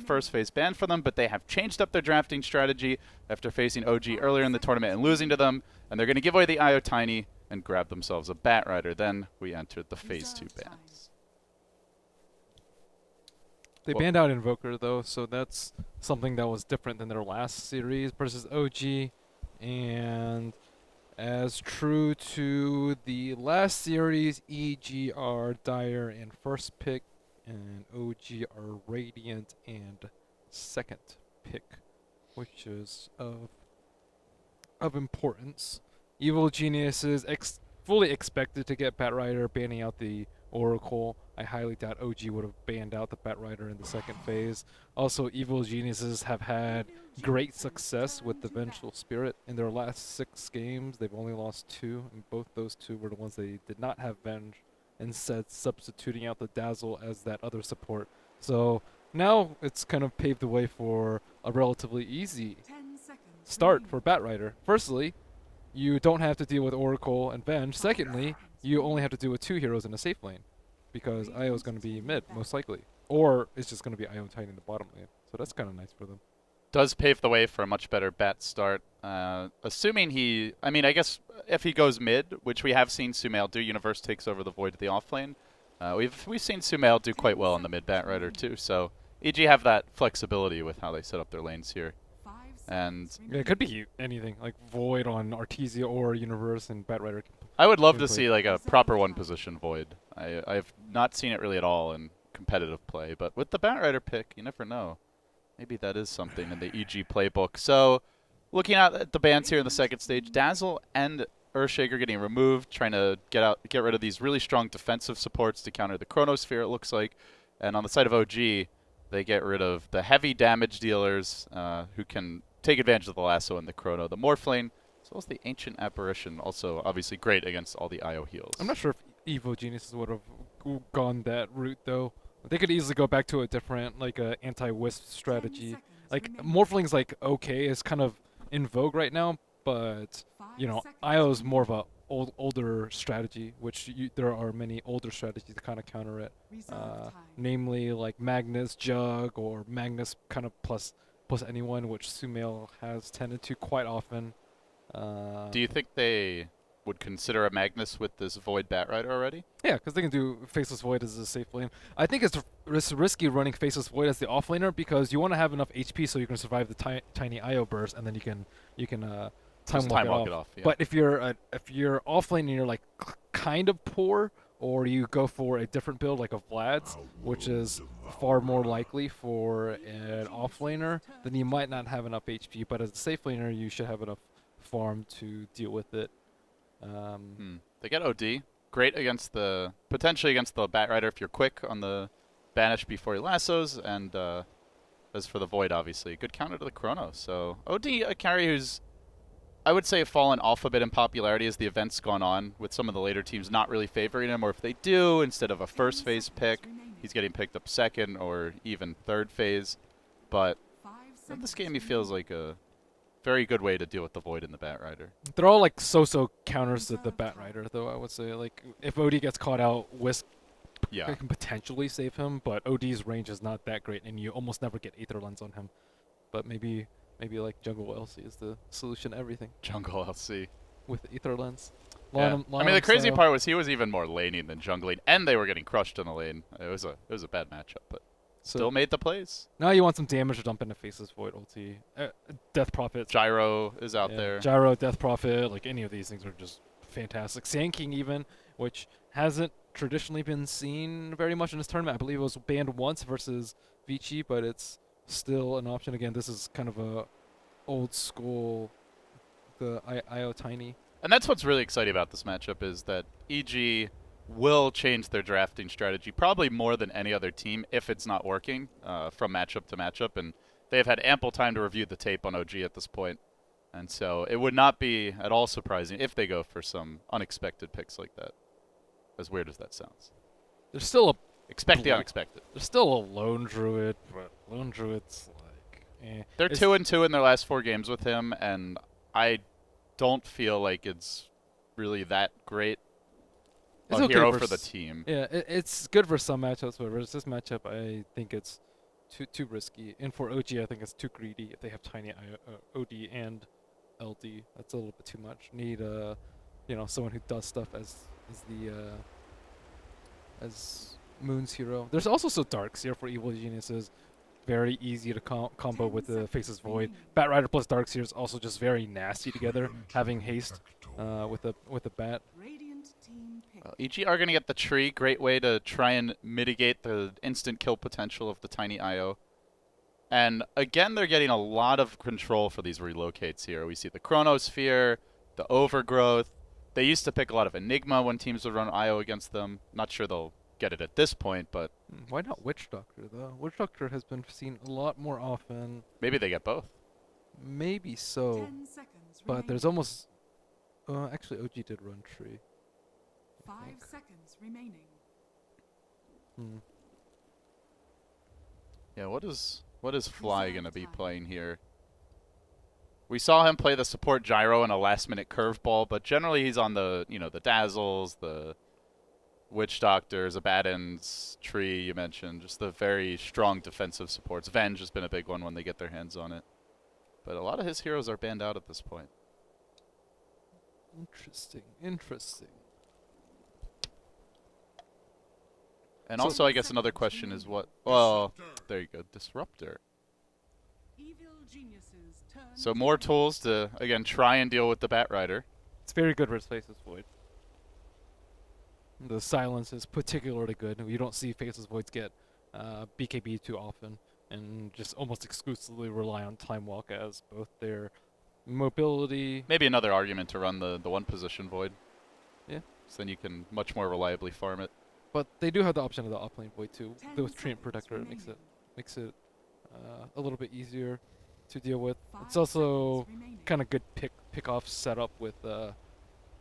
first phase ban for them, but they have changed up their drafting strategy after facing OG earlier in the tournament and losing to them, and they're going to give away the IO Tiny and grab themselves a Batrider. Then we entered the phase 2 bans. They banned out Invoker, though, so that's something that was different than their last series versus OG. And as true to the last series, EG are Dire in first pick, and OG are Radiant and second pick, which is of importance. Evil Geniuses fully expected to get Batrider, banning out the Oracle. I highly doubt OG would have banned out the Batrider in the second phase. Also, Evil Geniuses have had great success with the Vengeful Spirit. In their last 6 games, they've only lost 2, and both those 2 were the ones they did not have Venge, instead substituting out the Dazzle as that other support. So now it's kind of paved the way for a relatively easy start for Batrider. Firstly, you don't have to deal with Oracle and Venge. Secondly, you only have to deal with 2 heroes in a safe lane, because IO is going to be mid, most likely. Or it's just going to be IO Tiny in the bottom lane. So that's kind of nice for them. Does pave the way for a much better Bat start. Assuming I guess if he goes mid, which we have seen Sumail do, Universe takes over the Void of the off lane. We've seen Sumail do quite well on the mid Batrider too, so EG have that flexibility with how they set up their lanes here. And yeah, it could be anything, like Void on Artesia or Universe, and Batrider. I would love to see like a proper one position Void. I've not seen it really at all in competitive play, but with the Batrider pick, you never know. Maybe that is something in the EG playbook. So looking at the bans here in the second stage, Dazzle and Earthshaker getting removed, trying to get rid of these really strong defensive supports to counter the Chronosphere, it looks like. And on the side of OG, they get rid of the heavy damage dealers who can take advantage of the Lasso and the Chrono. The Morphlane, as well as the Ancient Apparition, also obviously great against all the IO heals. I'm not sure if Evo Geniuses would have gone that route, though. They could easily go back to a different, like, anti-wisp strategy. Like, Morphling's, like, okay, is kind of in vogue right now, but, you know, IO is more of a older strategy, which there are many older strategies to kind of counter it. Namely, like, Magnus Jug, or Magnus kind of plus anyone, which Sumail has tended to quite often. Do you think they would consider a Magnus with this Void Batrider already? Yeah, because they can do Faceless Void as a safe lane. I think it's risky running Faceless Void as the offlaner, because you want to have enough HP so you can survive the tiny IO burst, and then you can time walk it off. Yeah. But if you're offlane and you're like kind of poor, or you go for a different build like a Vlad's, which is far more likely for an offlaner, then you might not have enough HP. But as a safe laner, you should have enough farm to deal with it. They get OD. Great potentially against the Batrider if you're quick on the banish before he lassos, and as for the Void, obviously, good counter to the Chrono. So OD, a carry who's, I would say, fallen off a bit in popularity as the event's gone on, with some of the later teams not really favoring him, or if they do, instead of a first phase pick, he's getting picked up second or even third phase. But in this game, he feels like a very good way to deal with the Void in the Batrider. They're all like so counters to the Batrider, though. I would say, like, if OD gets caught out, Wisp can potentially save him, but OD's range is not that great, and you almost never get Aether Lens on him. But maybe like Jungle LC is the solution to everything. Jungle LC with Aether Lens. I mean, the crazy part was he was even more laning than jungling, and they were getting crushed in the lane. It was a bad matchup, but still made the plays. Now you want some damage to dump into Faceless Void ulti. Death Prophet. Gyro is out there. Gyro, Death Prophet, like any of these things are just fantastic. Sand King even, which hasn't traditionally been seen very much in this tournament. I believe it was banned once versus Vici, but it's still an option. Again, this is kind of a old school, the IO Tiny. And that's what's really exciting about this matchup, is that EG will change their drafting strategy probably more than any other team if it's not working from matchup to matchup. And they've had ample time to review the tape on OG at this point. And so it would not be at all surprising if they go for some unexpected picks like that. As weird as that sounds. There's still Expect the unexpected. There's still a Lone Druid, but Lone Druid's like, eh. They're 2-2 in their last 4 games with him, and I don't feel like it's really that great a hero for the team. Yeah, it's good for some matchups, but versus this matchup, I think it's too risky. And for OG, I think it's too greedy if they have tiny OD and LD. That's a little bit too much. Need someone who does stuff as the as Moon's hero. There's also so Darks here for Evil Geniuses. Very easy to combo with the Faceless Void. Bat Rider plus Darkseer is also just very nasty together. Having haste with the bat. Well, EG are going to get the tree. Great way to try and mitigate the instant kill potential of the tiny IO. And again, they're getting a lot of control for these relocates here. We see the Chronosphere, the Overgrowth. They used to pick a lot of Enigma when teams would run IO against them. Not sure they'll get it at this point, but... Why not Witch Doctor, though? Witch Doctor has been seen a lot more often. Maybe they get both. Maybe so. But there's almost... actually, OG did run tree. 5 seconds remaining. Yeah, what is Fly going to be playing here? We saw him play the support gyro in a last-minute curveball, but generally he's on the, the Dazzles, the Witch Doctors, Abaddon's, Tree you mentioned, just the very strong defensive supports. Venge has been a big one when they get their hands on it. But a lot of his heroes are banned out at this point. Interesting. And also, I guess another question is what... Well, there you go, Disruptor. So more tools to, again, try and deal with the Bat Rider. It's very good versus Faceless Void. The silence is particularly good. You don't see Faceless Voids get BKB too often, and just almost exclusively rely on Time Walk as both their mobility... Maybe another argument to run the one position Void. Yeah. So then you can much more reliably farm it. But they do have the option of the uplane Void too. With Treant Protector, it makes it a little bit easier to deal with. It's also kind of good pick off setup with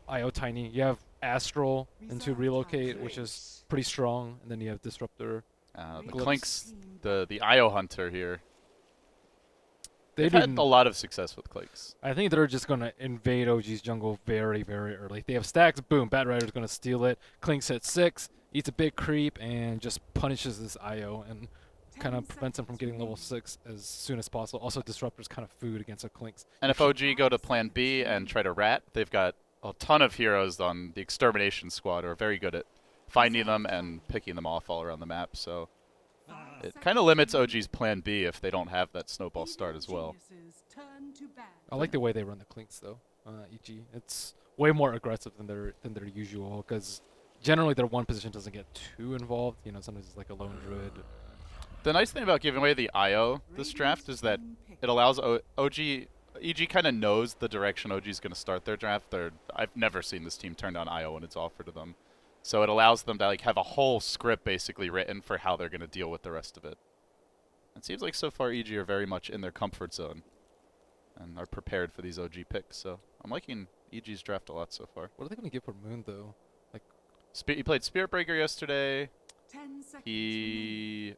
IO Tiny. You have Astral into Relocate, which is pretty strong, and then you have Disruptor. The Clinks, the IO Hunter here. They've They had a lot of success with Clinks. I think they're just going to invade OG's jungle very, very early. They have stacks, boom, Bat Rider's going to steal it. Clinks at 6, eats a big creep, and just punishes this IO and kind of prevents him from getting level 6 as soon as possible. Also, Disruptor's kind of food against a Clinks. And if OG go to plan B and try to rat, they've got a ton of heroes on the Extermination Squad who are very good at finding them and picking them off all around the map. So it kind of limits OG's plan B if they don't have that snowball start as well. I like the way they run the Clinks though, EG. It's way more aggressive than their usual, because generally their one position doesn't get too involved. Sometimes it's like a lone druid. The nice thing about giving away the IO this draft is that it allows EG kind of knows the direction OG's going to start their draft. I've never seen this team turn down IO when it's offered to them. So it allows them to have a whole script basically written for how they're going to deal with the rest of it. It seems like so far EG are very much in their comfort zone and are prepared for these OG picks. So I'm liking EG's draft a lot so far. What are they going to give for Moon though? Like, he played Spirit Breaker yesterday. 10 seconds He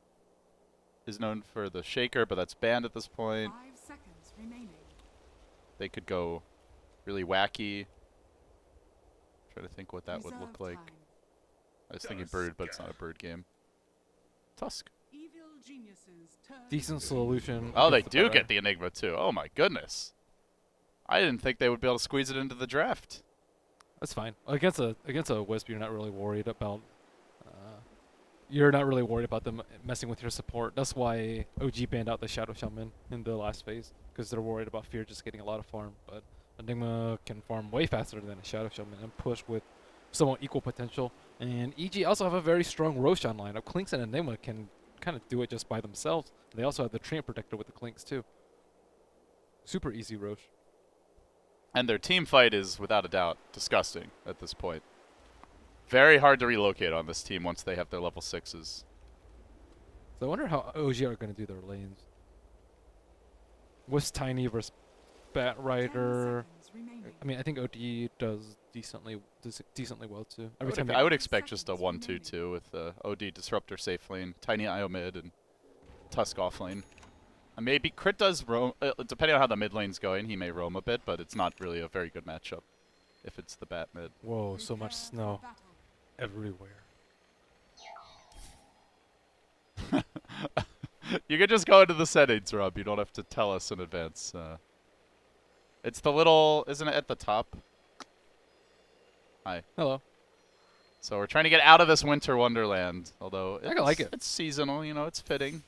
is known for the Shaker, but that's banned at this point. 5 seconds remaining. They could go really wacky. Try to think what that would look like. Time. I was thinking Bird, but it's not a Bird game. Tusk. Evil geniuses turn decent solution. Oh, they against the do Bat get the Enigma too. Oh my goodness. I didn't think they would be able to squeeze it into the draft. That's fine. Against a Wisp, you're not really worried about. You're not really worried about them messing with your support. That's why OG banned out the Shadow Shaman in the last phase, because they're worried about Fear just getting a lot of farm. But Enigma can farm way faster than a Shadow Shaman and push with somewhat equal potential. And EG also have a very strong Roshan lineup. Clinks and Enigma can kind of do it just by themselves. They also have the Treant Protector with the Clinks too. Super easy Rosh. And their team fight is, without a doubt, disgusting at this point. Very hard to relocate on this team once they have their level 6s. So I wonder how OG are going to do their lanes. Wisp Tiny versus Bat 10 Rider. seconds remaining. I mean, I think OD does decently well too. I would expect just a 1-2-2 with OD Disruptor safe lane, Tiny IO mid, and Tusk off lane. And maybe Crit does roam, depending on how the mid lane's going, he may roam a bit, but it's not really a very good matchup if it's the Bat mid. Whoa, so much Prepare for snow battle. everywhere. You can just go into the settings, Rob. You don't have to tell us in advance. It's the little, isn't it at the top? Hi. Hello. So we're trying to get out of this winter wonderland, although I like it. It's seasonal, you know, it's fitting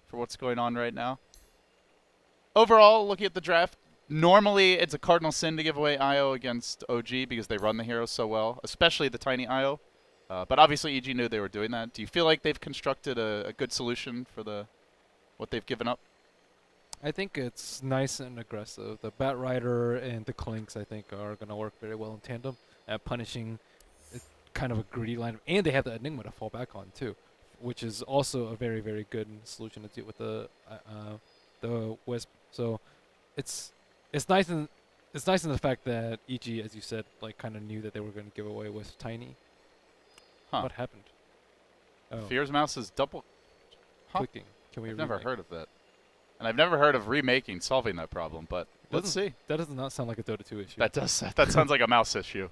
for what's going on right now. Overall, looking at the draft, normally it's a cardinal sin to give away IO against OG because they run the heroes so well, especially the tiny IO. But obviously EG knew they were doing that. Do you feel like they've constructed a good solution for what they've given up? I think it's nice and aggressive. The Bat Rider and the Clinks, I think, are going to work very well in tandem at punishing kind of a greedy line. And they have the Enigma to fall back on, too, which is also a very, very good solution to deal with the Wisp. So it's nice in the fact that EG, as you said, like kind of knew that they were going to give away Wisp Tiny. Huh. What happened? Oh, Fear's Mouse is double clicking. Can we I've never remake? heard of that. And I've never heard of remaking solving that problem, but let's see. That does not sound like a Dota 2 issue. That sounds like a mouse issue.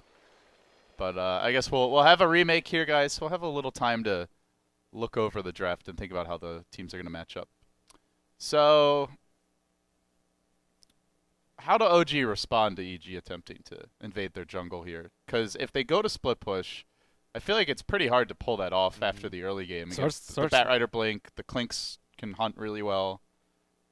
But I guess we'll have a remake here, guys. We'll have a little time to look over the draft and think about how the teams are going to match up. So, how do OG respond to EG attempting to invade their jungle here? Because if they go to split push, I feel like it's pretty hard to pull that off after the early game. Against the Bat Rider Blink, the Clinks can hunt really well.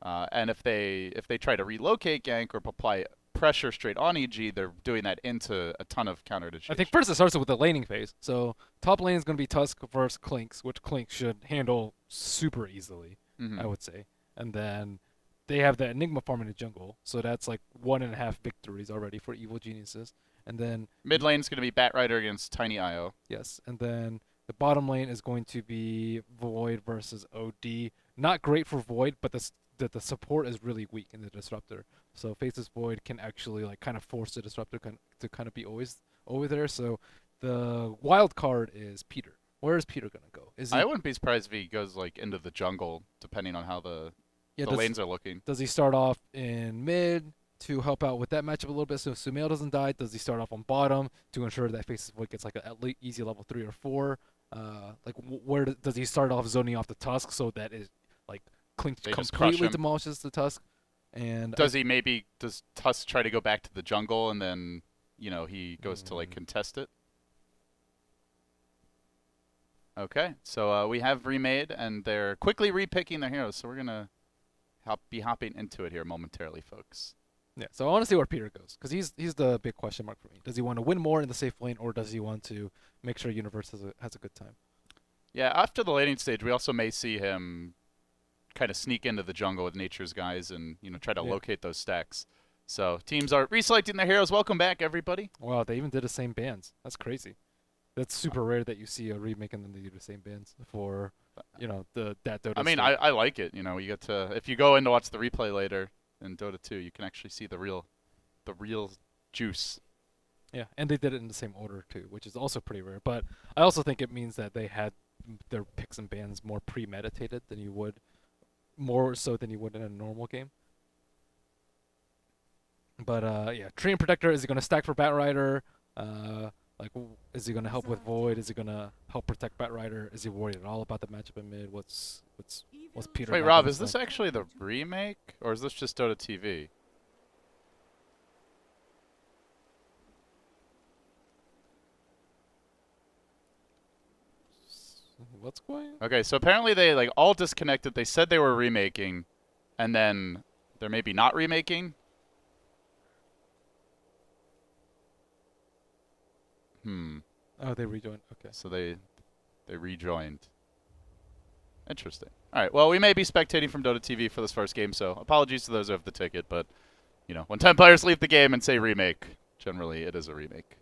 And if they try to relocate gank or apply pressure straight on EG, they're doing that into a ton of counter to. I think first it starts with the laning phase. So top lane is going to be Tusk versus Clinks, which Clinks should handle super easily, I would say. And then they have the Enigma farm in the jungle, so that's like 1.5 victories already for Evil Geniuses. And then mid lane is going to be Bat Rider against Tiny IO. Yes, and then the bottom lane is going to be Void versus OD. Not great for Void, but the support is really weak in the Disruptor. So Faceless Void can actually like kind of force the Disruptor to kind of be always over there. So the wild card is Peter. Where is Peter gonna go? I wouldn't be surprised if he goes like into the jungle, depending on how the lanes are looking. Does he start off in mid to help out with that matchup a little bit so Sumail doesn't die? Does he start off on bottom to ensure that Faceless Void gets like at least easy level 3 or 4? Where does he start off zoning off the Tusk so that it like Clink completely demolishes the Tusk? And does Tusk try to go back to the jungle and then he goes to like contest it? Okay, so we have remade and they're quickly repicking their heroes, so we're gonna be hopping into it here momentarily, folks. Yeah, so I want to see where Peter goes, because he's the big question mark for me. Does he want to win more in the safe lane, or does he want to make sure Universe has a good time? Yeah, after the laning stage, we also may see him kind of sneak into the jungle with Nature's guys and try to locate those stacks. So teams are reselecting their heroes. Welcome back, everybody. Wow, they even did the same bands. That's crazy. That's super rare that you see a remake and then they do the same bands for that Dota. I mean, I like it. You get to, if you go in to watch the replay later in Dota 2, you can actually see the real juice. Yeah, and they did it in the same order too, which is also pretty rare. But I also think it means that they had their picks and bans more premeditated than you would, more so than you would in a normal game. But yeah, Tree and Protector, is he gonna stack for Bat Rider? Is he gonna help with Void? Is he gonna help protect Bat Rider? Is he worried at all about the matchup in mid? What's Peter? Wait, Rob, is this actually the remake, or is this just Dota TV? What's going on? Okay, so apparently they all disconnected. They said they were remaking, and then they're maybe not remaking. Oh, they rejoined. Okay. So they rejoined. Interesting. All right. Well, we may be spectating from Dota TV for this first game, so apologies to those who have the ticket. But when 10 players leave the game and say remake, generally it is a remake.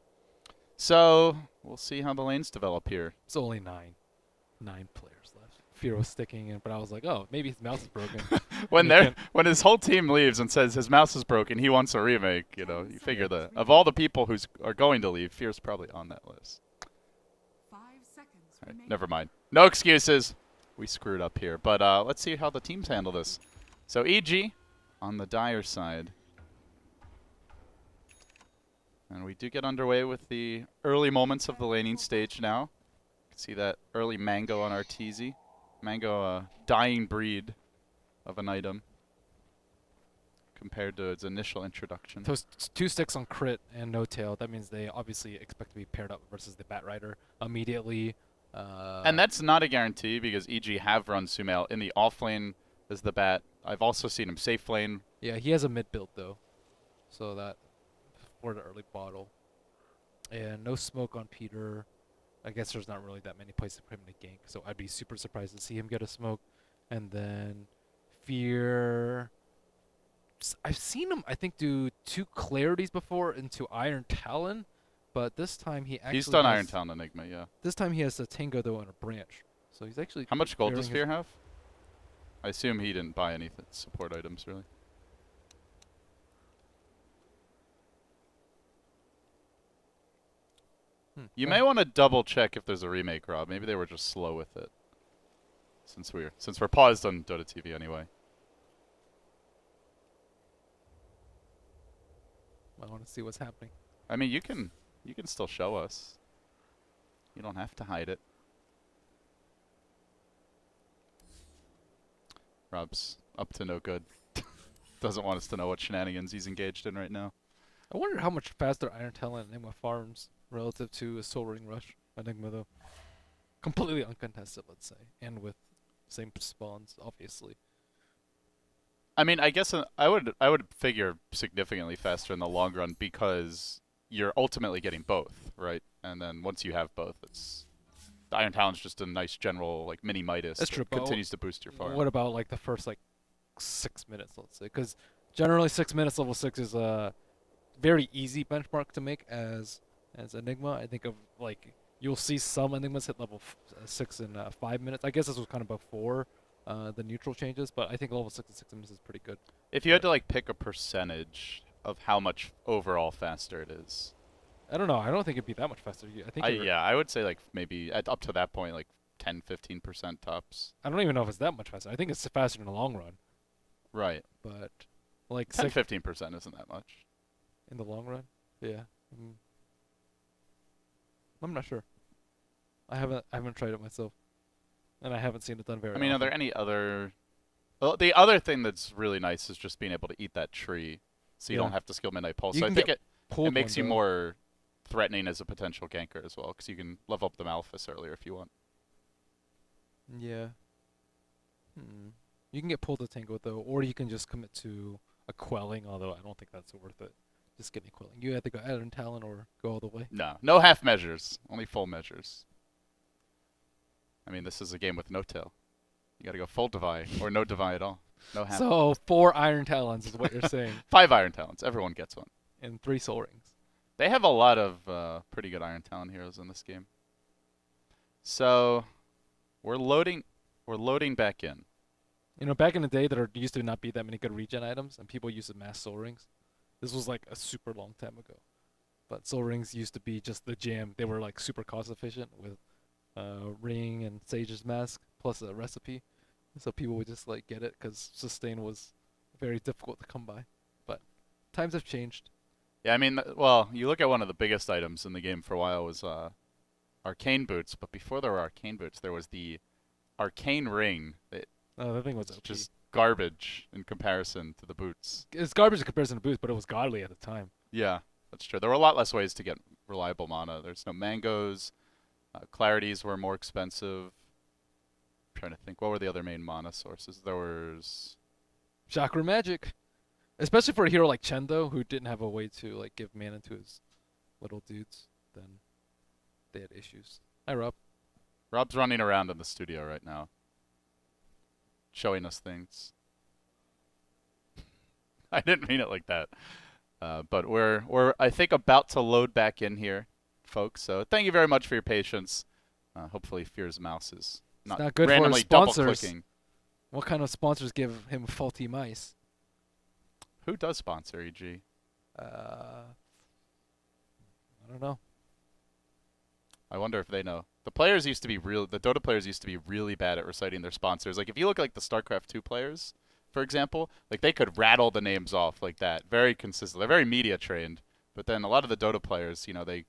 So we'll see how the lanes develop here. It's only 9 players left. Fear was sticking in, but I was like, oh, maybe his mouse is broken. when his whole team leaves and says his mouse is broken, he wants a remake. You figure that of all the people who are going to leave, Fear's probably on that list. 5 seconds All right, remaining. never mind. No excuses. We screwed up here, but let's see how the teams handle this. So EG on the Dire side. And we do get underway with the early moments of the laning stage now. You can see that early mango on our TZ. Mango, dying breed of an item compared to its initial introduction. Those 2 sticks on crit and no tail. That means they obviously expect to be paired up versus the Bat Rider immediately. And that's not a guarantee because EG have run Sumail in the off lane as the Bat. I've also seen him safe lane. yeah, he has a mid build though, so that for the early bottle. And no smoke on Peter. I guess there's not really that many places for him to gank, so I'd be super surprised to see him get a smoke. And then Fear. I've seen him, I think, do 2 clarities before into Iron Talon, but this time he actually He's done has, Iron Talon Enigma, yeah. This time he has a Tango though on a branch, so he's actually. How much gold does clearing Fear have? I assume he didn't buy any support items, really. You may want to double check if there's a remake, Rob. Maybe they were just slow with it. Since we're paused on Dota TV anyway. I want to see what's happening. I mean, you can still show us. You don't have to hide it. Rob's up to no good. Doesn't want us to know what shenanigans he's engaged in right now. I wonder how much faster Iron Talon Enigma farms relative to a Soul Ring Rush Enigma though. Completely uncontested, let's say, and with same spawns, obviously. I mean, I guess I would figure significantly faster in the long run because you're ultimately getting both, right? And then once you have both, the Iron Talon's just a nice general like mini Midas. That's true. That continues to boost your farm. What about like the first like 6 minutes, let's say? Because generally 6 minutes level 6 is a very easy benchmark to make as Enigma. I think of like you'll see some Enigmas hit level 6 in 5 minutes. I guess this was kind of before the neutral changes, but I think level 6 in 6 minutes is pretty good. If you had to like pick a percentage of how much overall faster it is, I don't know. I don't think it'd be that much faster. I think. yeah, I would say like maybe up to that point, like 10-15% tops. I don't even know if it's that much faster. I think it's faster in the long run, Right. but like 10-15% isn't that much. in the long run, yeah. I'm not sure. I haven't tried it myself, and I haven't seen it done very. I mean, often. are there any other? Well, the other thing that's really nice is just being able to eat that tree, so you Yeah. don't have to skill Midnight Pulse. You So I can think get it pulled makes one, you though. more threatening as a potential ganker as well, because you can level up the Malphus earlier if you want. Yeah. You can get pulled to Tango though, or you can just commit to a quelling. Although I don't think that's worth it. Just getting quelling. You have to go Iron Talon or go all the way. No half measures, only full measures. I mean, this is a game with no tail. You got to go full Divide or no Divide at all. No half. So 4 Iron Talons is what you're saying, 5 Iron Talons. Everyone gets one. and 3 Soul Rings. They have a lot of pretty good Iron Talon heroes in this game. So we're loading back in. You know, back in the day, there used to not be that many good regen items, and people used to mass Soul Rings. This was like a super long time ago. But Soul Rings used to be just the jam. They were like super cost efficient with Ring and Sage's Mask plus a recipe. So people would just like get it because sustain was very difficult to come by. But times have changed. Yeah, I mean, well, you look at one of the biggest items in the game for a while was Arcane Boots, but before there were Arcane Boots, there was the Arcane Ring. That thing was It's OP. just garbage in comparison to the boots. It's garbage in comparison to boots, but it was godly at the time. Yeah, that's true. There were a lot less ways to get reliable mana. There's no mangoes. Clarities were more expensive. I'm trying to think, what were the other main mana sources? There was... Chakra magic. Especially for a hero like Chendo, who didn't have a way to like give mana to his little dudes, then they had issues. Hi, Rob. Rob's running around in the studio right now, showing us things. I didn't mean it like that. But we're I think about to load back in here, folks. So thank you very much for your patience. Hopefully Fear's mouse is Not good for his randomly double sponsors. clicking. What kind of sponsors give him faulty mice? Who does sponsor EG? I don't know. I wonder if they know. The Dota players used to be really bad at reciting their sponsors. Like if you look like the StarCraft 2 players, for example, like they could rattle the names off like that, very consistent. They're very media trained. But then a lot of the Dota players, you know, they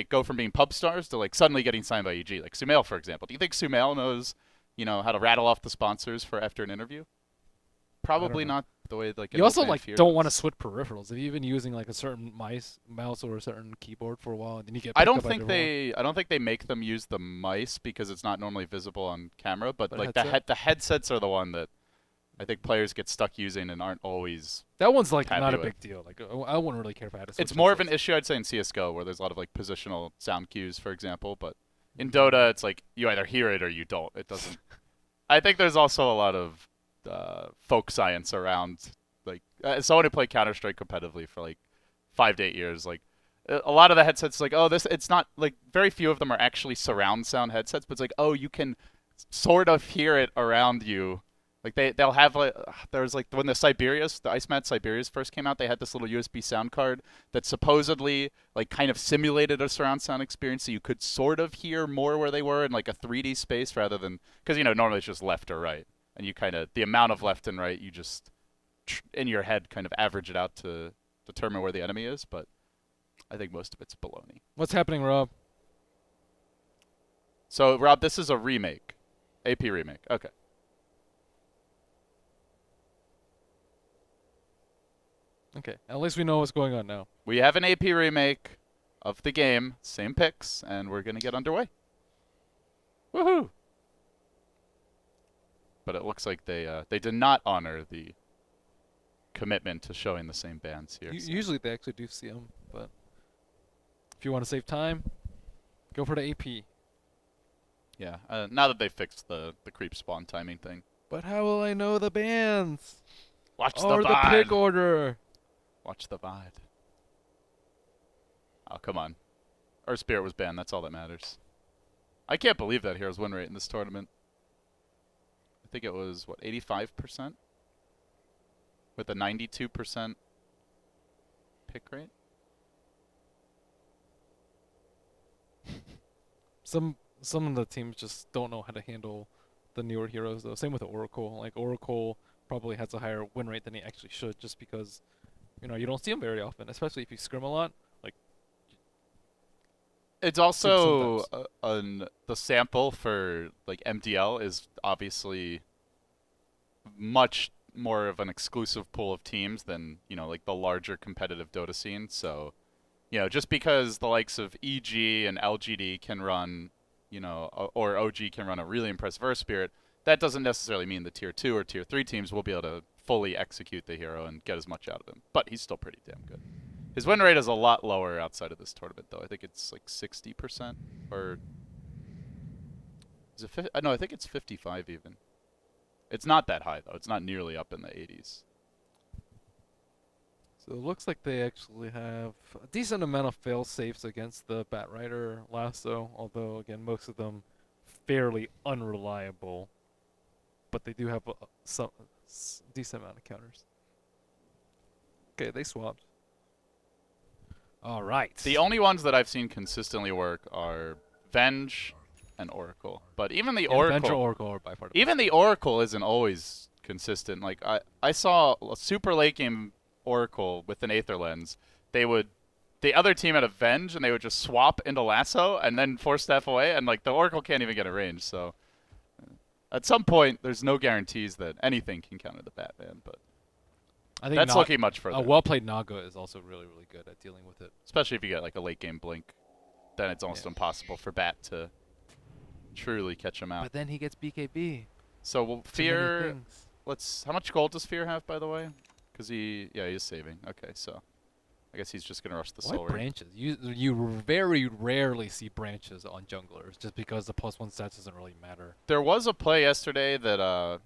go from being pub stars to like suddenly getting signed by EG. Like Sumail, for example. Do you think Sumail knows you know, how to rattle off the sponsors for after an interview. Probably know. not the way like an You also old man like fear don't want to does. switch peripherals. If you've been using like a certain mouse or a certain keyboard for a while, and then you get I picked don't up by a think different one. I don't think they make them use the mice because it's not normally visible on camera. But But like headset? the headsets are the one that I think players get stuck using and aren't always That one's like happy not a with. big deal. Like I wouldn't really care if I had to switch. It's more of an headsets. issue, I'd say, in CS:GO where there's a lot of like positional sound cues, for example. But in Dota, it's like you either hear it or you don't. It doesn't. I think there's also a lot of folk science around like someone who played Counter Strike competitively for like 5 to 8 years. Like a lot of the headsets, like oh, this it's not like very few of them are actually surround sound headsets, but it's like oh, you can sort of hear it around you. Like they'll have like there's like when the Ice Mat Siberias first came out, they had this little USB sound card that supposedly like kind of simulated a surround sound experience, so you could sort of hear more where they were in like a 3D space rather than because you know normally it's just left or right, and you kind of the amount of left and right you just in your head kind of average it out to determine where the enemy is, but I think most of it's baloney. What's happening, Rob? So Rob, this is a remake, AP remake. Okay. Okay, at least we know what's going on now. We have an AP remake of the game, same picks, and we're gonna get underway. Woohoo! But it looks like they did not honor the commitment to showing the same bands here. So. Usually they actually do see them, but if you want to save time, go for the AP. Yeah, now that they fixed the creep spawn timing thing. But how will I know the bands? Watch Or the the VOD. pick order? Watch the VOD. Oh, come on. Our Spirit was banned, that's all that matters. I can't believe that Heroes win rate in this tournament. I think it was, what, 85%? With a 92% pick rate? Some of the teams just don't know how to handle the newer heroes though. Same with Oracle. Like Oracle probably has a higher win rate than he actually should, just because you don't see him very often, especially if you scrim a lot. Like it's also sometimes. the sample for like MDL is obviously much more of an exclusive pool of teams than like the larger competitive Dota scene. So just because the likes of EG and LGD can run, or OG can run a really impressive Earth Spirit, that doesn't necessarily mean the tier 2 or tier 3 teams will be able to fully execute the hero and get as much out of him. But he's still pretty damn good. His win rate is a lot lower outside of this tournament, though. I think it's like 60%, or is it? No, I think it's 55 even. It's not that high though. It's not nearly up in the 80s. So it looks like they actually have a decent amount of fail safes against the Batrider lasso, although again most of them fairly unreliable. But they do have some decent amount of counters. Okay, they swapped. All right. The only ones that I've seen consistently work are Venge and Oracle. But even the Venge or Oracle are by far the even best. the Oracle isn't always consistent. Like I saw a super late game Oracle with an Aether Lens. The other team had a Venge and they would just swap into Lasso and then force staff away, and like the Oracle can't even get a range. So at some point, there's no guarantees that anything can counter the Batman, but I think that's looking much further. A well-played Naga is also really, really good at dealing with it. Especially if you get like a late game blink, then it's almost impossible for Bat to truly catch him out. But then he gets BKB. So Fear, how much gold does Fear have, by the way? Because he is saving. Okay, so I guess he's just gonna rush the soul. Why branches? You very rarely see branches on junglers, just because the +1 stats doesn't really matter. There was a play yesterday that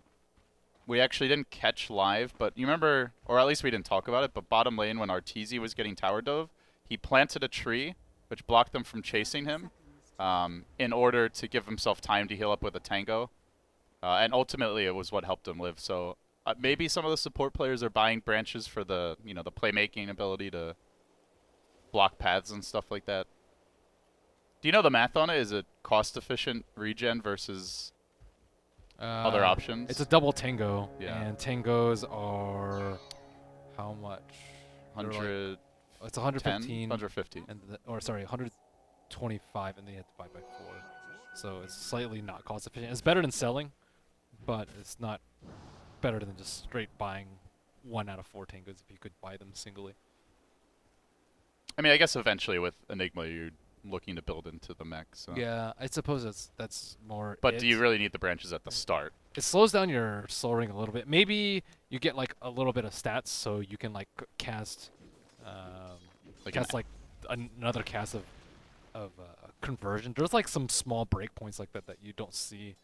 we actually didn't catch live, but you remember, or at least we didn't talk about it, but bottom lane when Arteezy was getting tower dove, he planted a tree, which blocked them from chasing him, in order to give himself time to heal up with a tango. And ultimately it was what helped him live. So maybe some of the support players are buying branches for the the playmaking ability to block paths and stuff like that. Do you know the math on it? Is it cost efficient regen versus other options? It's a double tango, Yeah. and tangos are how much? 100. It's 115. 115. Sorry, 125, and then you have to buy by 4. So it's slightly not cost efficient. It's better than selling, but it's not better than just straight buying 1 out of 4 Tangos if you could buy them singly. I mean, I guess eventually with Enigma, you're looking to build into the mech. So. Yeah, I suppose that's more. But do you really need the branches at the start? It slows down your soul ring a little bit. Maybe you get like a little bit of stats, so you can like cast, another cast of conversion. There's like some small breakpoints like that you don't see.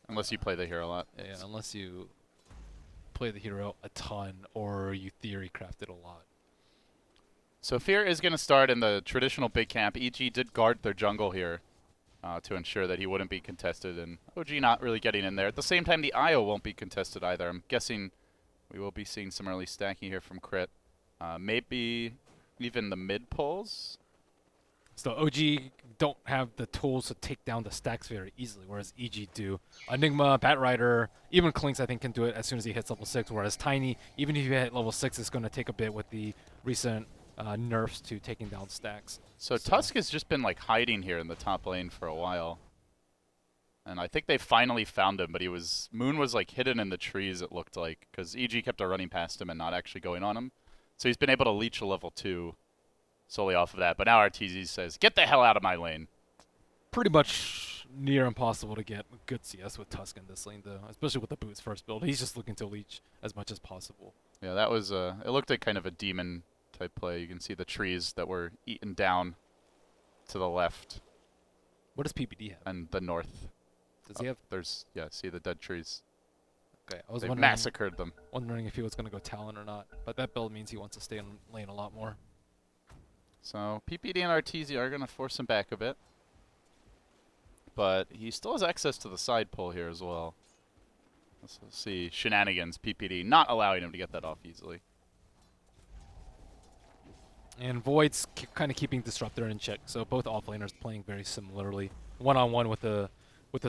Unless you play the hero a lot. Yeah, unless you play the hero a ton or you theory craft it a lot. So Fear is going to start in the traditional big camp. EG did guard their jungle here to ensure that he wouldn't be contested, and OG not really getting in there. At the same time, the IO won't be contested either. I'm guessing we will be seeing some early stacking here from Crit. Maybe even the mid pulls. So OG don't have the tools to take down the stacks very easily, whereas EG do. Enigma, Batrider, even Clinks I think can do it as soon as he hits level 6, whereas Tiny, even if you hit level 6, it's going to take a bit with the recent nerfs to taking down stacks. So Tusk has just been like hiding here in the top lane for a while. And I think they finally found him, but Moon was like hidden in the trees, it looked like, because EG kept on running past him and not actually going on him. So he's been able to leech a level 2 solely off of that. But now RTZ says, get the hell out of my lane. Pretty much near impossible to get good CS with Tusk in this lane, though, especially with the Boots first build. He's just looking to leech as much as possible. Yeah, that was, it looked like kind of a demon type play. You can see the trees that were eaten down to the left. What does PPD have? And the north. Does he have? See the dead trees. Okay, I was They wondering, massacred them. wondering if he was going to go Talon or not, but that build means he wants to stay in lane a lot more. So PPD and RTZ are going to force him back a bit. But he still has access to the side pull here as well. Let's see. Shenanigans, PPD, not allowing him to get that off easily. And Void's kind of keeping Disruptor in check, so both offlaners playing very similarly. One-on-one with the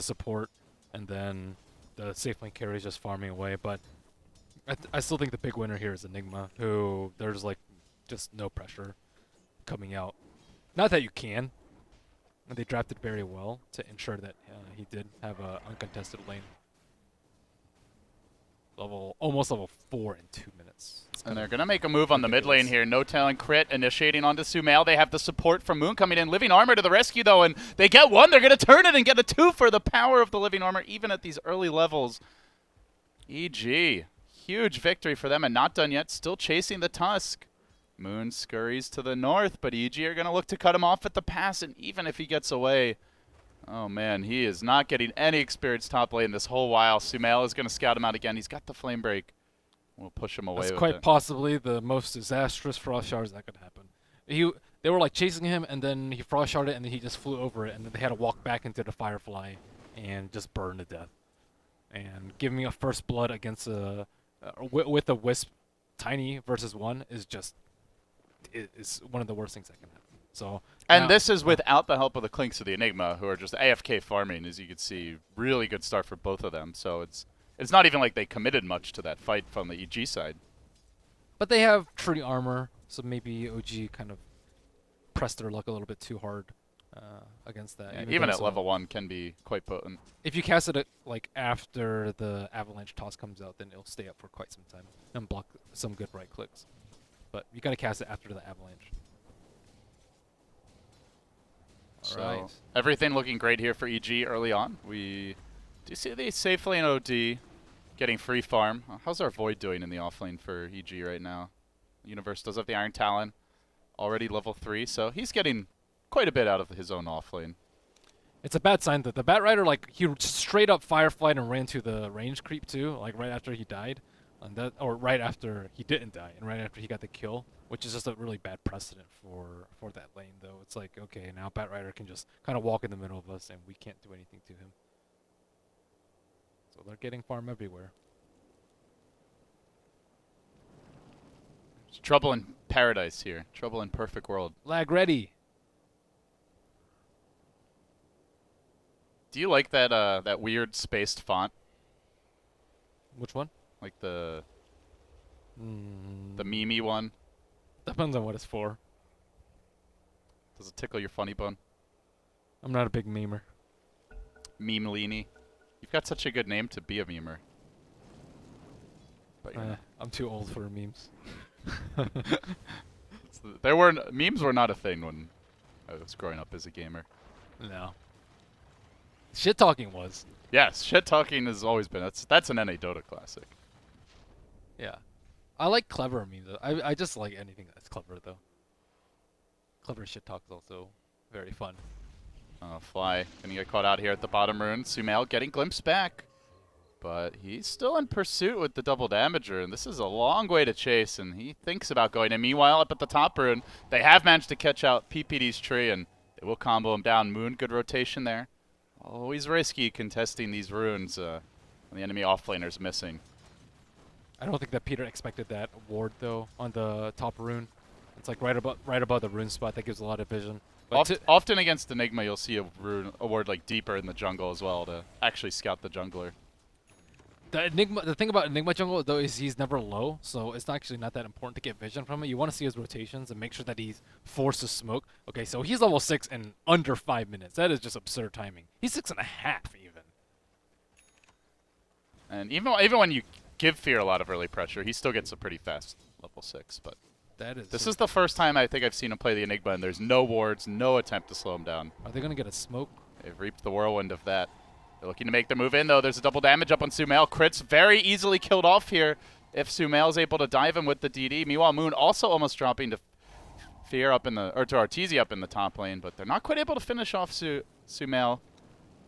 support, and then the safe lane carry is just farming away. But I still think the big winner here is Enigma, who there's like just no pressure coming out. Not that you can. And they drafted very well to ensure that he did have a uncontested lane. Almost level 4 in 2 minutes. And they're going to make a move on the mid lane here. No talent crit initiating onto Sumail. They have the support from Moon coming in. Living Armor to the rescue, though, and they get 1. They're going to turn it and get a 2 for the power of the Living Armor, even at these early levels. EG, huge victory for them, and not done yet. Still chasing the Tusk. Moon scurries to the north, but EG are going to look to cut him off at the pass, and even if he gets away, oh man, he is not getting any experience top lane this whole while. Sumail is going to scout him out again. He's got the flame break. We'll push him away. That's with quite it. possibly the most disastrous frost shards that could happen. They were like chasing him, and then he frost sharded, and then he just flew over it, and then they had to walk back into the Firefly and just burn to death. And giving a first blood against with a Wisp Tiny versus 1 is just is one of the worst things that can happen. So and now, this is without the help of the Clinks of the Enigma, who are just AFK farming, as you can see. Really good start for both of them. So it's not even like they committed much to that fight from the EG side. But they have tree armor, so maybe OG kind of pressed their luck a little bit too hard against that. Yeah, even at level 1 can be quite potent. If you cast it like after the Avalanche toss comes out, then it'll stay up for quite some time and block some good right clicks. But you got to cast it after the Avalanche. So Alright. everything looking great here for EG early on. We do see the safe lane OD getting free farm. How's our Void doing in the off lane for EG right now? Universe does have the Iron Talon, already level 3, so he's getting quite a bit out of his own off lane. It's a bad sign that the Batrider, like, he straight up Fireflied and ran to the range creep too, like right after he died. And that, or right after he didn't die, and right after he got the kill, which is just a really bad precedent for that lane, though. It's like, okay, now Batrider can just kind of walk in the middle of us, and we can't do anything to him. So they're getting farm everywhere. There's trouble in paradise here. Trouble in perfect world. Lag ready. Do you like that that weird spaced font? Which one? Like the meme one? Depends on what it's for. Does it tickle your funny bone? I'm not a big memer. Merlini. You've got such a good name to be a memer. But you're not. I'm too old for memes. Memes were not a thing when I was growing up as a gamer. No. Shit talking was. Yes, shit talking has always been. That's an NA Dota classic. Yeah. I like clever memes. I just like anything that's clever though. Clever shit talk is also very fun. Fly gonna get caught out here at the bottom rune. Sumail getting glimpsed back. But he's still in pursuit with the double damager, and this is a long way to chase, and he thinks about going. And meanwhile, up at the top rune, they have managed to catch out PPD's tree, and they will combo him down. Moon, good rotation there. Always risky contesting these runes when the enemy offlaner's missing. I don't think that Peter expected that ward though on the top rune. It's like right above the rune spot. That gives a lot of vision. But Often against Enigma, you'll see a ward like deeper in the jungle as well to actually scout the jungler. the thing about Enigma jungle though is he's never low, so it's actually not that important to get vision from it. You want to see his rotations and make sure that he's forced to smoke. Okay, so he's level 6 in under 5 minutes. That is just absurd timing. He's 6.5 even. And even when you give Fear a lot of early pressure, he still gets a pretty fast level 6. But this is the first time I think I've seen him play the Enigma, and there's no wards, no attempt to slow him down. Are they gonna get a smoke? They've reaped the whirlwind of that. They're looking to make their move in, though. There's a double damage up on Sumail. Crits very easily killed off here if Sumail is able to dive him with the DD. Meanwhile, Moon also almost dropping to Fear up in the, or to Arteezy up in the top lane, but they're not quite able to finish off Sumail.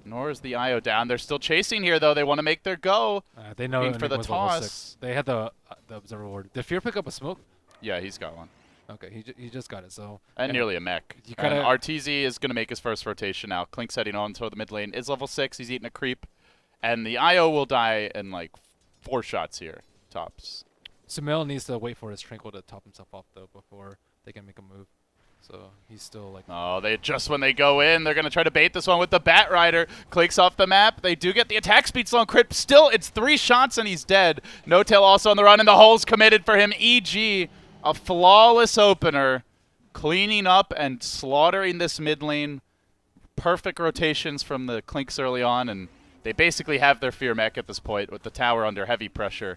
Nor is the IO down. They're still chasing here, though. They want to make their go. They know Looking for the Enigma's level toss. 6. They had the observer ward. Did Fear pick up a smoke? Yeah, he's got one. Okay, he just got it. So And nearly a mech. You And gotta- Arteezy is going to make his first rotation now. Klink's heading on toward the mid lane. Is level 6. He's eating a creep. And the IO will die in like 4 shots here. Tops. Sumail needs to wait for his Tranquil to top himself off though before they can make a move. So he's still like. Oh, just when they go in, they're going to try to bait this one with the Bat Rider. Clicks off the map. They do get the attack speed slow and crit. Still, it's 3 shots and he's dead. No Tail also on the run, and the hole's committed for him. EG, a flawless opener, cleaning up and slaughtering this mid lane. Perfect rotations from the Clinks early on, and they basically have their Fear mech at this point with the tower under heavy pressure.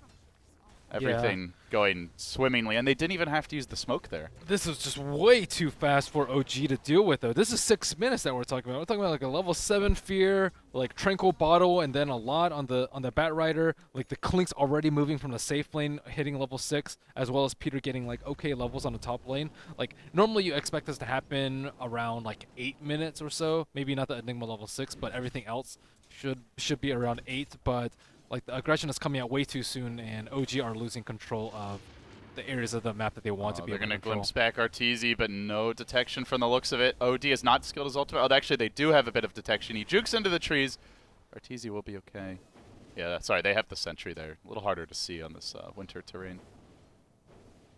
Everything going swimmingly, and they didn't even have to use the smoke there. This is just way too fast for OG to deal with, though. This is 6 minutes that we're talking about. We're talking about like a level 7 Fear, like Tranquil Bottle, and then a lot on the Bat Rider. Like the Clinks already moving from the safe lane, hitting level 6, as well as Peter getting like okay levels on the top lane. Like normally you expect this to happen around like 8 minutes or so. Maybe not the Enigma level 6, but everything else should be around 8. But like the aggression is coming out way too soon, and OG are losing control of the areas of the map that they want to be They're able to going to control. glimpse back Arteezy, but no detection from the looks of it. OD has not skilled his ultimate. Oh, actually, they do have a bit of detection. He jukes into the trees. Arteezy will be okay. Yeah, sorry, they have the sentry there. A little harder to see on this winter terrain.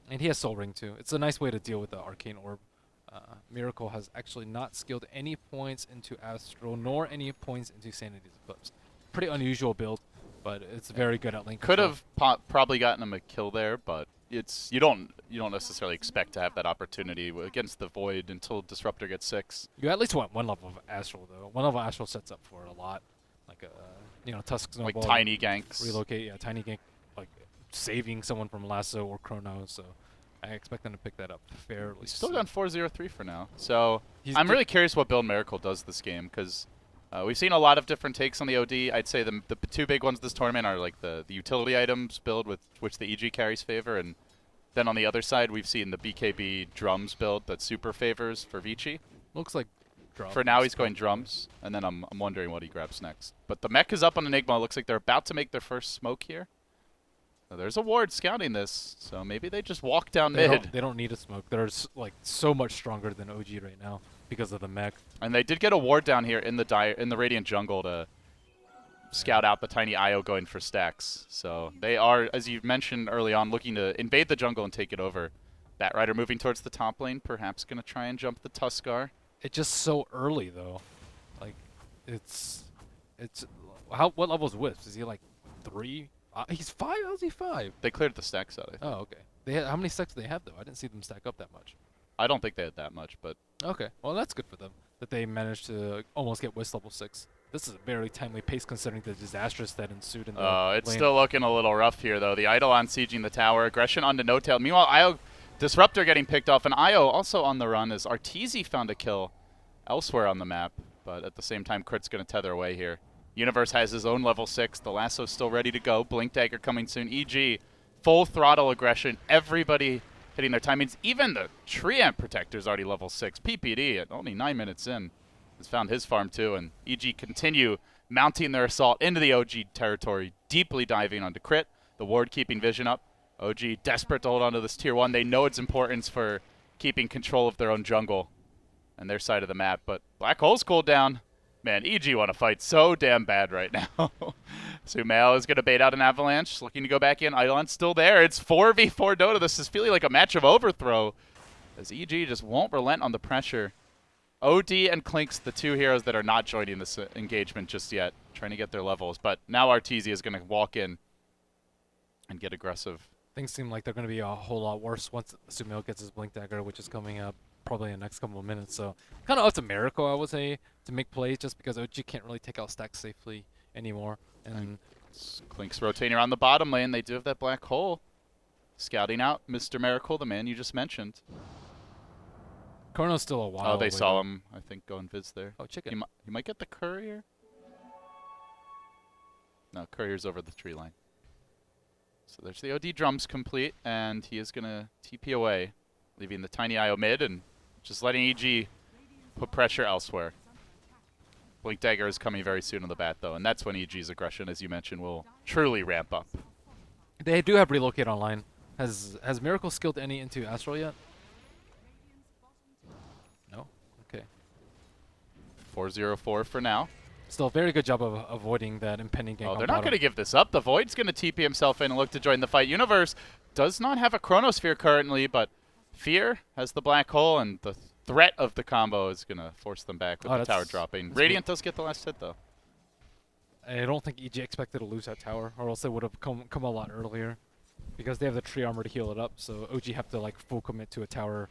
And he has Soul Ring too. It's a nice way to deal with the Arcane Orb. Miracle has actually not skilled any points into Astral, nor any points into Sanity's Eclipse. Pretty unusual build, but it's very good at lane Could control. have probably gotten him a kill there, but it's you don't necessarily expect to have that opportunity against the Void until Disruptor gets 6. You at least want one level of Astral though. One level of Astral sets up for a lot, like Tusk Snowball, Like tiny ganks. relocate, tiny gank, like saving someone from Lasso or Chrono. So I expect them to pick that up fairly. He's still soon. gone 4-0-3 for now. So He's I'm di- really curious what Build Miracle does this game, because we've seen a lot of different takes on the OD. I'd say the 2 big ones this tournament are like the utility items build, with which the EG carries favor, and then on the other side we've seen the BKB drums build that super favors for Vici. Looks like drums. For now he's going drums, and then I'm wondering what he grabs next. But the mech is up on Enigma. Looks like they're about to make their first smoke here. There's a ward scouting this, so maybe they just walk down mid. They don't need a smoke. They're like so much stronger than OG right now because of the mech. And they did get a ward down here in the Radiant jungle to scout out the tiny IO going for stacks. So they are, as you mentioned early on, looking to invade the jungle and take it over. Bat Rider moving towards the top lane, perhaps going to try and jump the Tuskar. It's just so early though. Like it's what level is Wisp? Is he like 3? He's 5. How's he 5? They cleared the stacks out, I think. Oh, okay. How many stacks do they have though? I didn't see them stack up that much. I don't think they had that much, but Okay, well that's good for them that they managed to almost get Wisp level 6. this is a very timely pace considering the disastrous that ensued in the It's lane. still looking a little rough here, though. The Idol on sieging the tower. Aggression onto No Tail. Meanwhile, IO Disruptor getting picked off, and IO also on the run as Arteezy found a kill elsewhere on the map. But at the same time, Crit's going to tether away here. Universe has his own level 6. The lasso's still ready to go. Blink Dagger coming soon. EG, full throttle aggression. Everybody hitting their timings. Even the Tree Amp Protector's already level 6. PPD at only 9 minutes in has found his farm too. And EG continue mounting their assault into the OG territory, deeply diving onto Crit. The ward keeping vision up. OG desperate to hold on to this tier 1. They know its importance for keeping control of their own jungle and their side of the map. But Black Hole's cooled down. Man, EG want to fight so damn bad right now. Sumail is going to bait out an avalanche, looking to go back in. Eidolon's still there. It's 4v4 Dota. This is feeling like a match of overthrow as EG just won't relent on the pressure. OD and Clink's the two heroes that are not joining this engagement just yet, trying to get their levels. But now Arteezy is going to walk in and get aggressive. Things seem like they're going to be a whole lot worse once Sumail gets his Blink Dagger, which is coming up probably in the next couple of minutes. So kind of up to Miracle, I would say, to make plays just because OG can't really take out stacks safely anymore. And Clink's rotating around the bottom lane. They do have that Black Hole scouting out Mr. Miracle, the man you just mentioned. Chrono's still a while. Oh, they saw him, I think, go and viz there. Oh, chicken. He might get the courier. No, courier's over the tree line. So there's the OD drums complete, and he is going to TP away, leaving the tiny IO mid and just letting EG put pressure elsewhere. Blink Dagger is coming very soon on the bat, though, and that's when EG's aggression, as you mentioned, will truly ramp up. They do have Relocate online. Has Miracle skilled any into Astral yet? No? Okay. 4-0-4 for now. Still a very good job of avoiding that impending gank. Oh, on they're not bottom. going to give this up. The Void's going to TP himself in and look to join the fight. Universe does not have a Chronosphere currently, but Fear has the Black Hole, and the threat of the combo is going to force them back with the tower dropping. Radiant does get the last hit, though. I don't think EG expected to lose that tower, or else they would have come a lot earlier, because they have the tree armor to heal it up. So OG have to like full commit to a tower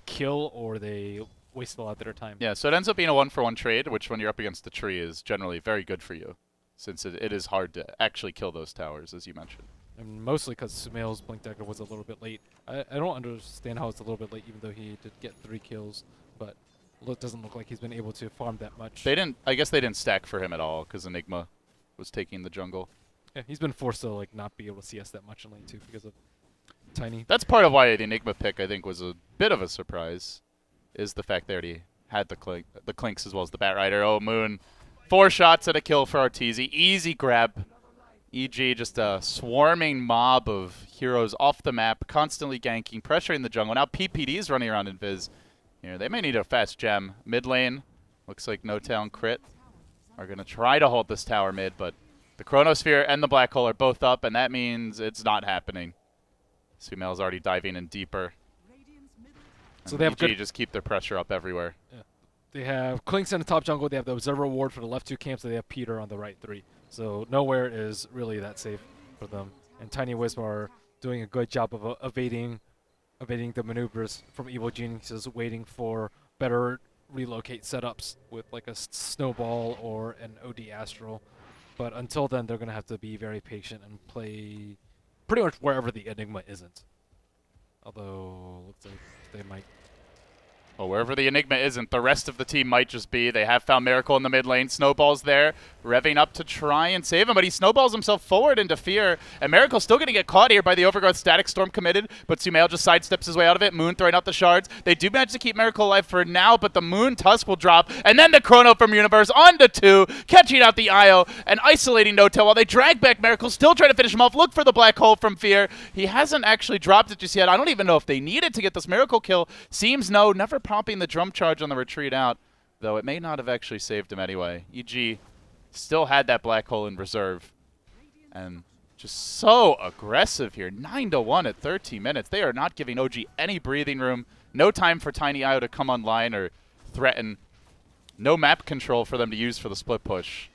kill, or they waste a lot of their time. Yeah, so it ends up being a 1-for-1 trade, which when you're up against the tree is generally very good for you, since it is hard to actually kill those towers, as you mentioned. And mostly because Sumail's Blink Dagger was a little bit late. I don't understand how it's a little bit late, even though he did get 3 kills, but it doesn't look like he's been able to farm that much. I guess they didn't stack for him at all, because Enigma was taking the jungle. Yeah, he's been forced to like not be able to CS that much in lane 2 because of Tiny. That's part of why the Enigma pick, I think, was a bit of a surprise, is the fact they already had the Clinks as well as the Batrider. Oh, Moon. 4 shots at a kill for Arteezy. Easy grab. EG, just a swarming mob of heroes off the map, constantly ganking, pressuring the jungle. Now PPD is running around in Viz. Here, they may need a fast gem. Mid lane, looks like No Tail and Crit are going to try to hold this tower mid, but the Chronosphere and the Black Hole are both up, and that means it's not happening. Sumail's already diving in deeper. So they have EG just keep their pressure up everywhere. Yeah. They have Clinks in the top jungle. They have the Observer Ward for the left 2 camps. And they have Peter on the right 3. So nowhere is really that safe for them. And Tiny Wisp are doing a good job of evading the maneuvers from Evil Geniuses, waiting for better relocate setups with like a Snowball or an OD Astral. But until then, they're going to have to be very patient and play pretty much wherever the Enigma isn't. Although, looks like they might. Well, wherever the Enigma isn't, the rest of the team might just be. They have found Miracle in the mid lane. Snowball's there, revving up to try and save him, but he snowballs himself forward into Fear. And Miracle's still going to get caught here by the Overgrowth. Static Storm committed, but Sumail just sidesteps his way out of it. Moon throwing out the shards. They do manage to keep Miracle alive for now, but the Moon Tusk will drop. And then the Chrono from Universe onto 2, catching out the IO and isolating No Tail while they drag back Miracle, still trying to finish him off. Look for the Black Hole from Fear. He hasn't actually dropped it just yet. I don't even know if they needed to get this Miracle kill. Seems no, never popping the drum charge on the retreat out, though it may not have actually saved him anyway. EG still had that Black Hole in reserve, and just so aggressive here. 9-1 at 13 minutes. They are not giving OG any breathing room. No time for Tiny IO to come online or threaten. No map control for them to use for the split push.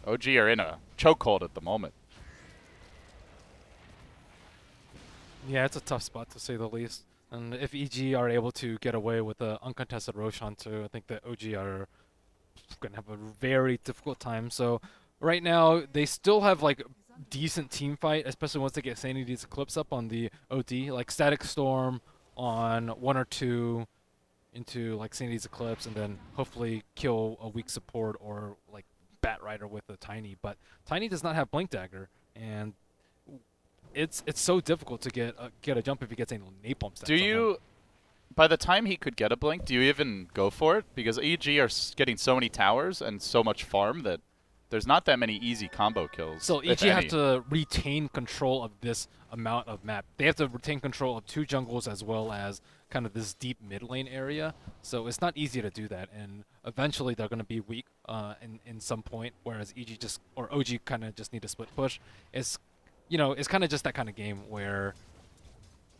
OG are in a chokehold at the moment. Yeah, it's a tough spot to say the least. And if EG are able to get away with the uncontested Roshan too, I think that OG are gonna have a very difficult time. So right now they still have like decent team fight, especially once they get Sanity's Eclipse up on the OD, like Static Storm on 1 or 2 into like Sanity's Eclipse, and then hopefully kill a weak support or like Bat Rider with a Tiny. But Tiny does not have Blink Dagger, and it's so difficult to get a jump if he gets any napalm stacks Do on him. you, by the time he could get a blink, do you even go for it? Because EG are getting so many towers and so much farm that there's not that many easy combo kills. So if EG have any. to retain control of this amount of map. They have to retain control of 2 jungles as well as kind of this deep mid lane area. So it's not easy to do that, and eventually they're going to be weak in some point. Whereas EG just or OG kind of just need to split push. It's it's kind of just that kind of game where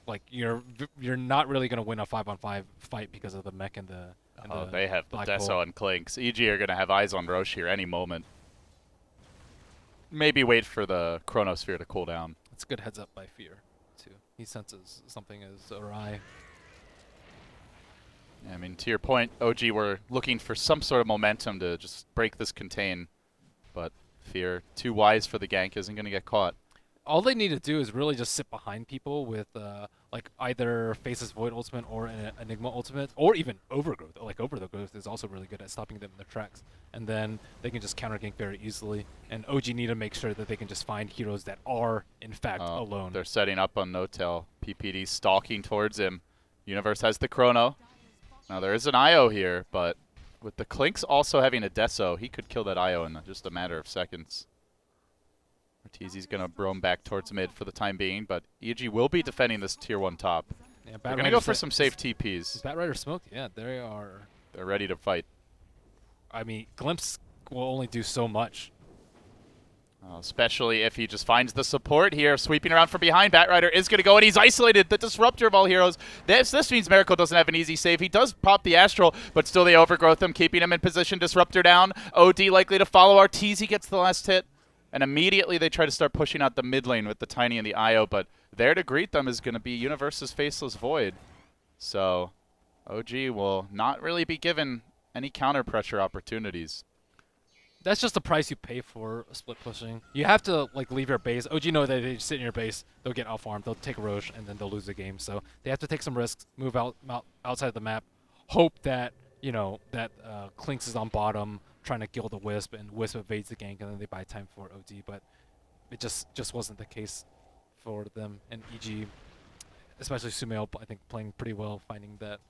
like you're not really going to win a 5-on-5 fight because of the mech and the. And Oh, the they have black Deso hole. and Clinks. EG are going to have eyes on Roche here any moment. Maybe wait for the Chronosphere to cool down. It's a good heads up by Fear too. He senses something is awry. I mean, to your point, OG were looking for some sort of momentum to just break this contain, but Fear, too wise for the gank, isn't going to get caught. All they need to do is really just sit behind people with like either Faceless Void ultimate or an Enigma ultimate, or even Overgrowth. Like Overgrowth is also really good at stopping them in their tracks, and then they can just counter gank very easily. And OG need to make sure that they can just find heroes that are in fact alone. They're setting up on No-Tail. PPD stalking towards him. Universe has the Chrono. Now there is an IO here, but with the Clinks also having a Deso, he could kill that IO in just a matter of seconds. Ortizi's going to roam back towards mid for the time being, but EG will be defending this tier 1 top. Yeah, They're going to go for some safe TPs. Is Bat Rider smoked? Yeah, they are. They're ready to fight. I mean, Glimpse will only do so much. Especially if he just finds the support here, sweeping around from behind. Bat Rider is going to go, and he's isolated. The disruptor of all heroes. This means Miracle doesn't have an easy save. He does pop the Astral, but still they overgrowth him, keeping him in position. Disruptor down. OD likely to follow. Arteezy gets the last hit. And immediately they try to start pushing out the mid lane with the Tiny and the IO, but there to greet them is going to be Universe's Faceless Void. So OG will not really be given any counter pressure opportunities. That's just the price you pay for split pushing. You have to like leave your base. OG know that if they sit in your base, they'll get out farmed, they'll take a Roche, and then they'll lose the game. So they have to take some risks, move outside the map, hope that that Clinks is on bottom, trying to kill the Wisp, and Wisp evades the gank, and then they buy time for OD. But it just wasn't the case for them. And EG, especially Sumail, I think playing pretty well, finding that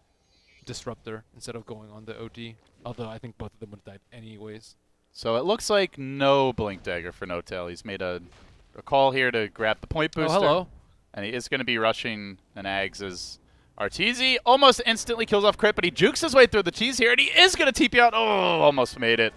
disruptor instead of going on the OD. Although I think both of them would have died anyways. So it looks like no Blink Dagger for No-Tail. He's made a call here to grab the point booster. Oh, hello. And he is going to be rushing an Ags as Arteezy almost instantly kills off Crit, but he jukes his way through the cheese here, and he is going to TP out. Oh, almost made it.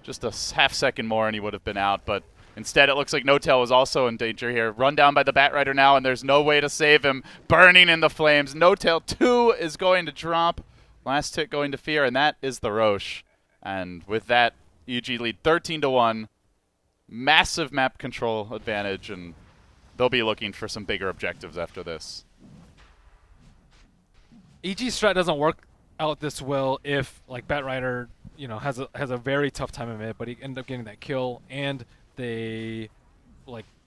Just a half second more, and he would have been out. But instead, it looks like No-Tail was also in danger here. Run down by the Bat Rider now, and there's no way to save him. Burning in the flames. No-Tail 2 is going to drop. Last hit going to Fear, and that is the Roche. And with that, EG lead 13-1. Massive map control advantage, and they'll be looking for some bigger objectives after this. EG strat doesn't work out this well if like Bat Rider, has a very tough time in mid, but he ended up getting that kill, and they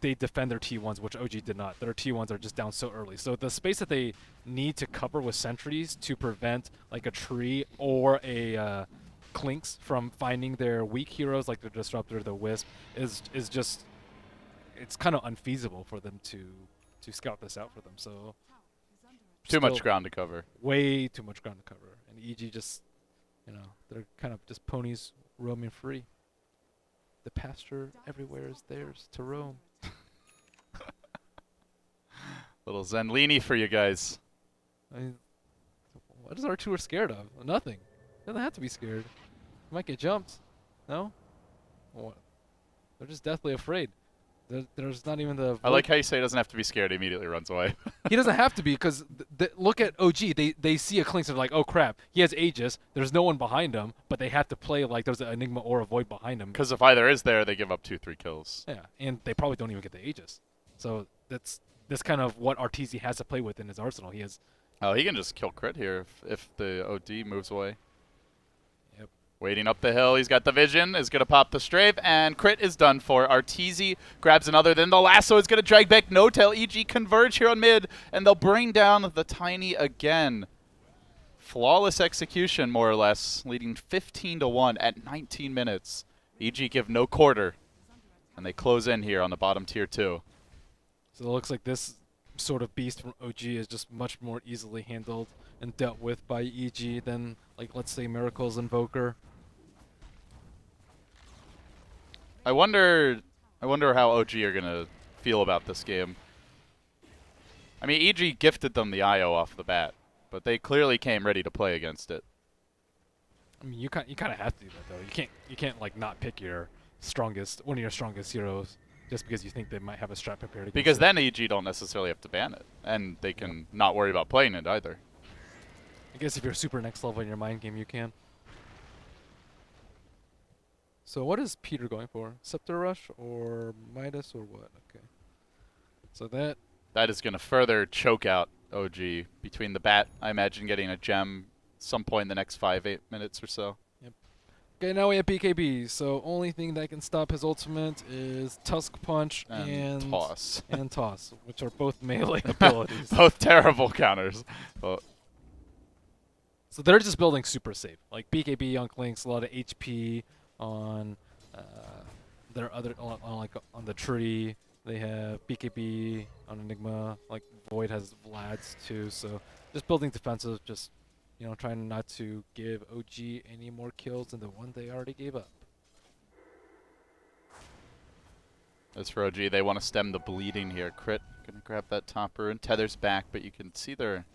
defend their T1s, which OG did not. Their T1s are just down so early. So the space that they need to cover with sentries to prevent like a tree or a Clinks from finding their weak heroes like the Disruptor, the Wisp, is just, it's kind of unfeasible for them to scout this out for them. So Too much still ground to cover. way too much ground to cover, and EG just, they're kind of just ponies roaming free. The pasture everywhere is theirs to roam. Little Zenlini for you guys. I mean, what is R2 scared of? Nothing. Doesn't have to be scared. You might get jumped. No? What? They're just deathly afraid. There's not even the. I like how you say he doesn't have to be scared. He immediately runs away. He doesn't have to be, because look at OG. They see a Clinks and they're like, oh crap, he has Aegis. There's no one behind him, but they have to play like there's an Enigma or a Void behind him. Because if either is there, they give up 2-3 kills. Yeah, and they probably don't even get the Aegis. So that's kind of what Arteezy has to play with in his arsenal. He has. Oh, he can just kill Crit here if the OD moves away. Yep. Waiting up the hill, he's got the vision, is going to pop the strafe, and crit is done for. Arteezy grabs another, then the lasso is going to drag back No-Tail. EG converge here on mid, and they'll bring down the Tiny again. Flawless execution, more or less, leading 15-1 at 19 minutes. EG give no quarter, and they close in here on the bottom tier 2. So it looks like this sort of beast from OG is just much more easily handled and dealt with by EG than, like, let's say Miracle's Invoker. I wonder how OG are going to feel about this game. I mean, EG gifted them the IO off the bat, but they clearly came ready to play against it. I mean, you kind of have to do that though. You can't like not pick your one of your strongest heroes just because you think they might have a strat prepared against Because it. then EG don't necessarily have to ban it, and they can not worry about playing it either. I guess if you're super next level in your mind game, you can. So what is Peter going for? Scepter Rush or Midas or what? Okay. So That is going to further choke out OG between the bat, I imagine getting a gem some point in the next 5-8 minutes or so. okay, now we have BKB. So only thing that can stop his ultimate is Tusk Punch And toss. and Toss, which are both melee abilities. Both terrible counters. But So they're just building super safe. Like BKB on Clinks, a lot of HP on their other on the tree. They have BKB on Enigma. Like Void has Vlad's too. So just building defensive, just trying not to give OG any more kills than the one they already gave up. as for OG, they want to stem the bleeding here. Crit gonna grab that top rune. Tether's back, but you can see they're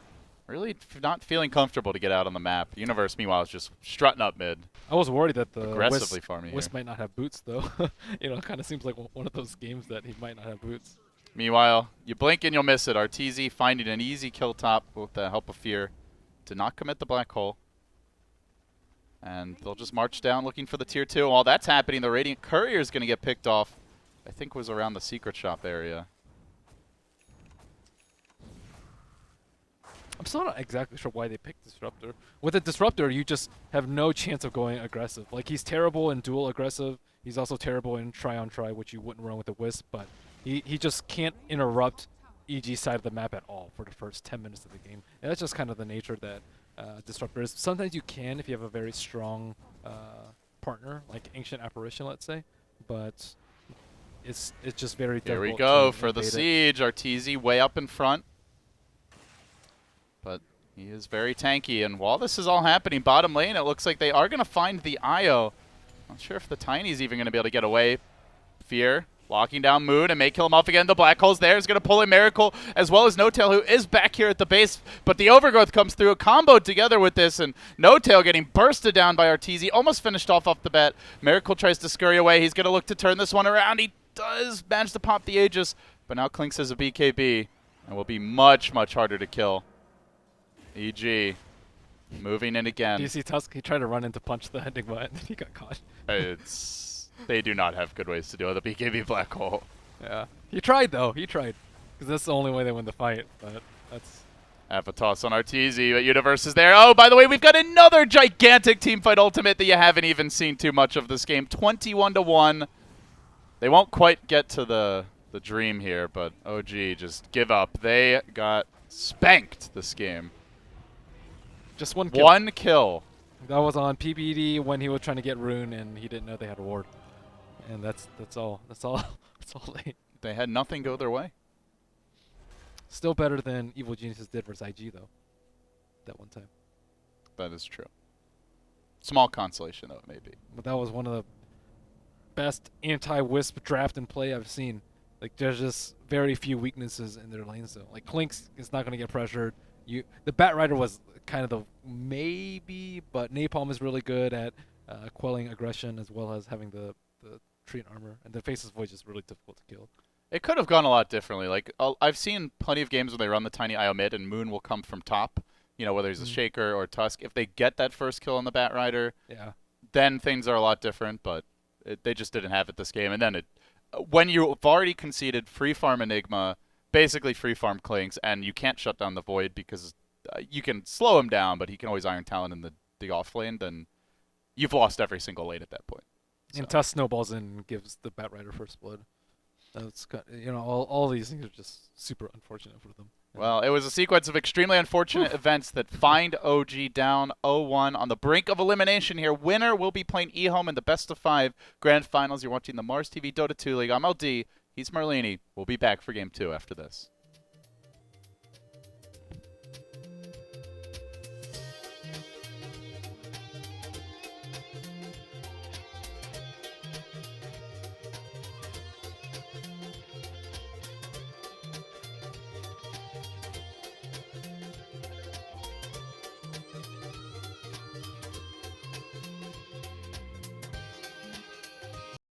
really not feeling comfortable to get out on the map. Universe, meanwhile, is just strutting up mid. I was worried that the Aggressively farming Wisp here. might not have boots though. It kind of seems like one of those games that he might not have boots. Meanwhile, you blink and you'll miss it. Arteezy finding an easy kill top with the help of Fear to not commit the black hole. And they'll just march down looking for the tier 2. While that's happening, the Radiant Courier is going to get picked off. I think was around the secret shop area. I'm still not exactly sure why they picked Disruptor. With a Disruptor, you just have no chance of going aggressive. Like, he's terrible in dual aggressive. He's also terrible in try-on-try, which you wouldn't run with a Wisp, but he just can't interrupt EG's side of the map at all for the first 10 minutes of the game. And that's just kind of the nature that Disruptor is. Sometimes you can if you have a very strong partner, like Ancient Apparition, let's say, but it's just very difficult. Here we go to for the evade it. siege. Arteezy way up in front. But he is very tanky. And while this is all happening, bottom lane, it looks like they are going to find the IO. Not sure if the Tiny's even going to be able to get away. Fear locking down Moon and may kill him off again. The Black Hole's there. Is going to pull in Miracle as well as No-Tail, who is back here at the base. But the Overgrowth comes through, comboed together with this, and No-Tail getting bursted down by Arteezy. Almost finished off the bat. Miracle tries to scurry away. He's going to look to turn this one around. He does manage to pop the Aegis, but now Clinks has a BKB and will be much, much harder to kill. EG moving in again. Do you see Tusk? He tried to run in to punch the Enigma and then he got caught. They do not have good ways to deal with a BKB black hole. Yeah. He tried though. He tried. Because that's the only way they win the fight. But that's... Have a toss on Arteezy, but Universe is there. Oh, by the way, we've got another gigantic teamfight ultimate that you haven't even seen too much of this game. 21-1. They won't quite get to the dream here, but OG just give up. They got spanked this game. Just one kill. One kill. That was on PBD when he was trying to get Rune and he didn't know they had a ward. And that's all. That's all. That's all They had nothing go their way. Still better than Evil Geniuses did versus IG though. That one time. That is true. Small consolation, though, it may be. But that was one of the best anti-Wisp draft and play I've seen. Like, there's just very few weaknesses in their lanes though. Like, Clinks is not going to get pressured. The Bat Rider was kind of the maybe, but Napalm is really good at quelling aggression as well as having the treant armor. And the Faceless Void is really difficult to kill. It could have gone a lot differently. Like, I've seen plenty of games where they run the Tiny IO mid and Moon will come from top, you know, whether he's a Shaker or Tusk. If they get that first kill on the Bat Rider, Yeah. then things are a lot different, but they just didn't have it this game. And then when you've already conceded free farm Enigma, basically free farm Clinks, and you can't shut down the Void because you can slow him down, but he can always Iron Talon in the off lane, then you've lost every single lane at that point. And Tuss snowballs in and gives the Batrider first blood. That's all these things are just super unfortunate for them. Well, it was a sequence of extremely unfortunate events that find OG down 0-1 on the brink of elimination here. Winner will be playing eHome in the best-of-5 grand finals. You're watching the Mars TV Dota 2 League. I'm LD. He's Merlini. We'll be back for Game 2 after this.